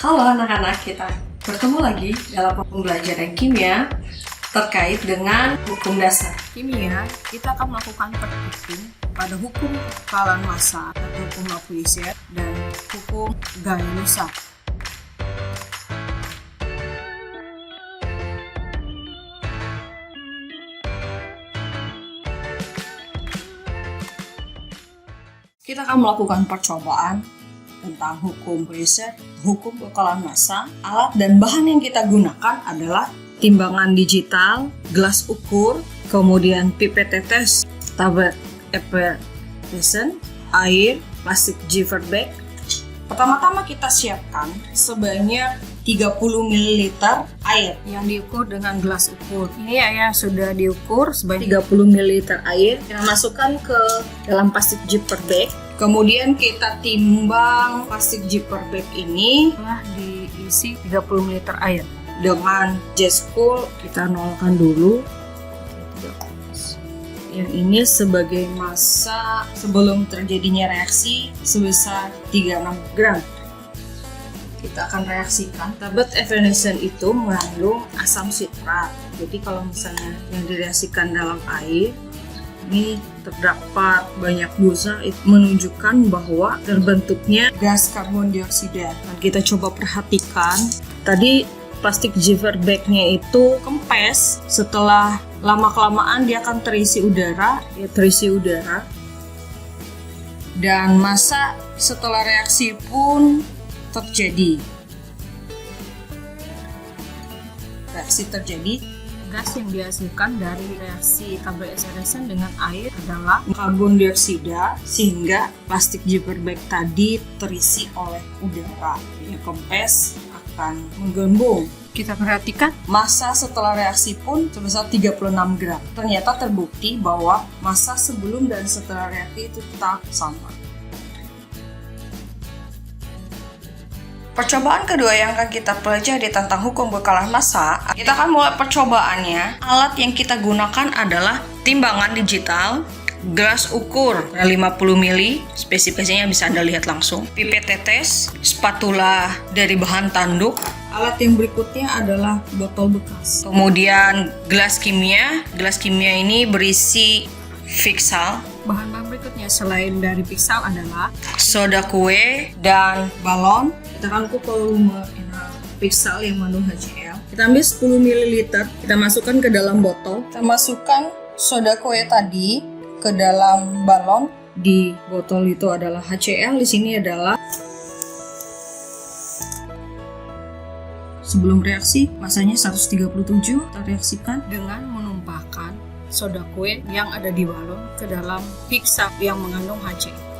Halo anak-anak, kita bertemu lagi dalam pembelajaran kimia terkait dengan hukum dasar. Kimia, kita akan melakukan praktikum pada hukum kekalahan massa atau hukum Lavoisier dan hukum Gay-Lussac. Kita akan melakukan percobaan tentang hukum Lavoisier, hukum kekalahan massa. Alat dan bahan yang kita gunakan adalah timbangan digital, gelas ukur, kemudian pipet tetes, tablet effervescent, air, plastik Jiffert bag. Pertama-tama kita siapkan sebanyak 30 ml air yang diukur dengan gelas ukur. Ini air sudah diukur sebanyak 30 ml air. Kita masukkan ke dalam plastik Jiffert bag. Kemudian kita timbang plastik Jiffert bag ini telah diisi 30 ml air. Dengan jet spool kita nolkan dulu. Yang ini sebagai massa sebelum terjadinya reaksi sebesar 36 gram. Kita akan reaksikan. Tablet effervescent itu mengandung asam sitrat. Jadi kalau misalnya yang direaksikan dalam air, ini terdapat banyak dosa, itu menunjukkan bahwa terbentuknya gas karbon dioksida. Dan kita coba perhatikan, tadi plastik Jiffert bag-nya itu kempes, setelah lama-kelamaan dia akan terisi udara, dan massa setelah reaksi pun terjadi. Reaksi terjadi. Gas yang dihasilkan dari reaksi tablet effervescent dengan air adalah karbon dioksida, sehingga plastik Jiffert bag tadi terisi oleh udara. Yang kempes akan menggelembung. Kita perhatikan massa setelah reaksi pun sebesar 36 gram. Ternyata terbukti bahwa massa sebelum dan setelah reaksi itu tetap sama. Percobaan kedua yang akan kita pelajari tentang hukum kekalahan massa, kita akan mulai percobaannya. Alat yang kita gunakan adalah timbangan digital, gelas ukur 50 ml, spesifikasinya bisa Anda lihat langsung, pipet tetes, spatula dari bahan tanduk. Alat yang berikutnya adalah botol bekas. Kemudian gelas kimia ini berisi Fixal. Bahan-bahan berikutnya selain dari Fixal adalah soda kue dan balon. Kita akan ukur volume Fixal yang mengandung HCl. Kita ambil 10 ml, kita masukkan ke dalam botol. Kita masukkan soda kue tadi ke dalam balon. Di botol itu adalah HCl, di sini adalah sebelum reaksi masanya 137. Kita reaksikan dengan menumpahkan soda kue yang ada di balon ke dalam Fixal yang mengandung HCl.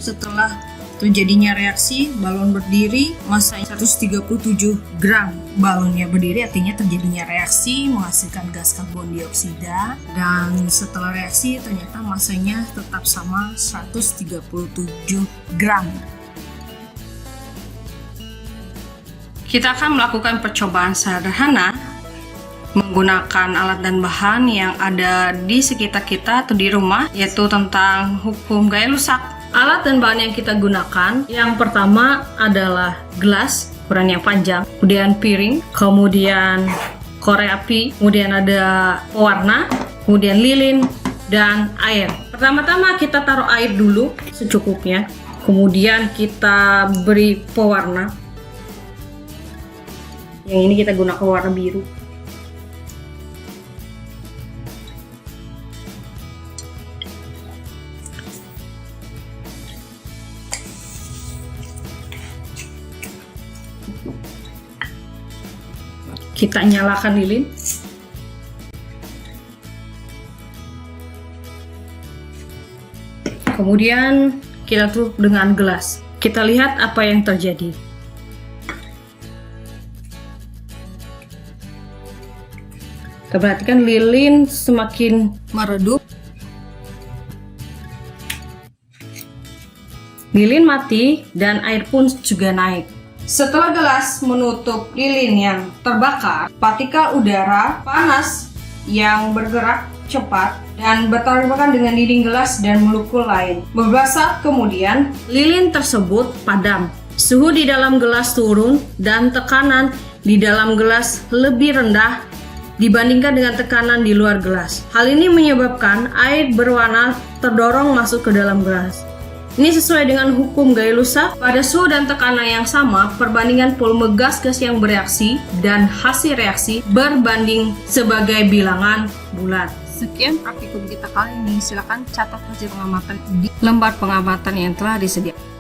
Setelah terjadinya reaksi, balon berdiri, masanya 137 gram. Balonnya berdiri artinya terjadinya reaksi menghasilkan gas karbon dioksida, dan setelah reaksi ternyata masanya tetap sama 137 gram. kita akan melakukan percobaan sederhana menggunakan alat dan bahan yang ada di sekitar kita atau di rumah, yaitu tentang hukum Gay-Lussac. Alat dan bahan yang kita gunakan, yang pertama adalah gelas ukuran yang panjang, kemudian piring, kemudian korek api, kemudian ada pewarna, kemudian lilin, dan air. Pertama-tama kita taruh air dulu secukupnya, kemudian kita beri pewarna. Yang ini kita gunakan warna biru. Kita nyalakan lilin. Kemudian kita tutup dengan gelas. Kita lihat apa yang terjadi. Kita perhatikan lilin semakin meredup. Lilin mati dan air pun juga naik. Setelah gelas menutup lilin yang terbakar, partikel udara panas yang bergerak cepat dan bertabrakan dengan dinding gelas dan molekul lain. Beberapa saat kemudian, lilin tersebut padam. Suhu di dalam gelas turun dan tekanan di dalam gelas lebih rendah dibandingkan dengan tekanan di luar gelas. Hal ini menyebabkan air berwarna terdorong masuk ke dalam gelas. Ini sesuai dengan hukum Gay-Lussac. Pada suhu dan tekanan yang sama, perbandingan volume gas-gas yang bereaksi dan hasil reaksi berbanding sebagai bilangan bulat. Sekian praktikum kita kali ini. Silakan catat hasil pengamatan Di lembar pengamatan yang telah disediakan.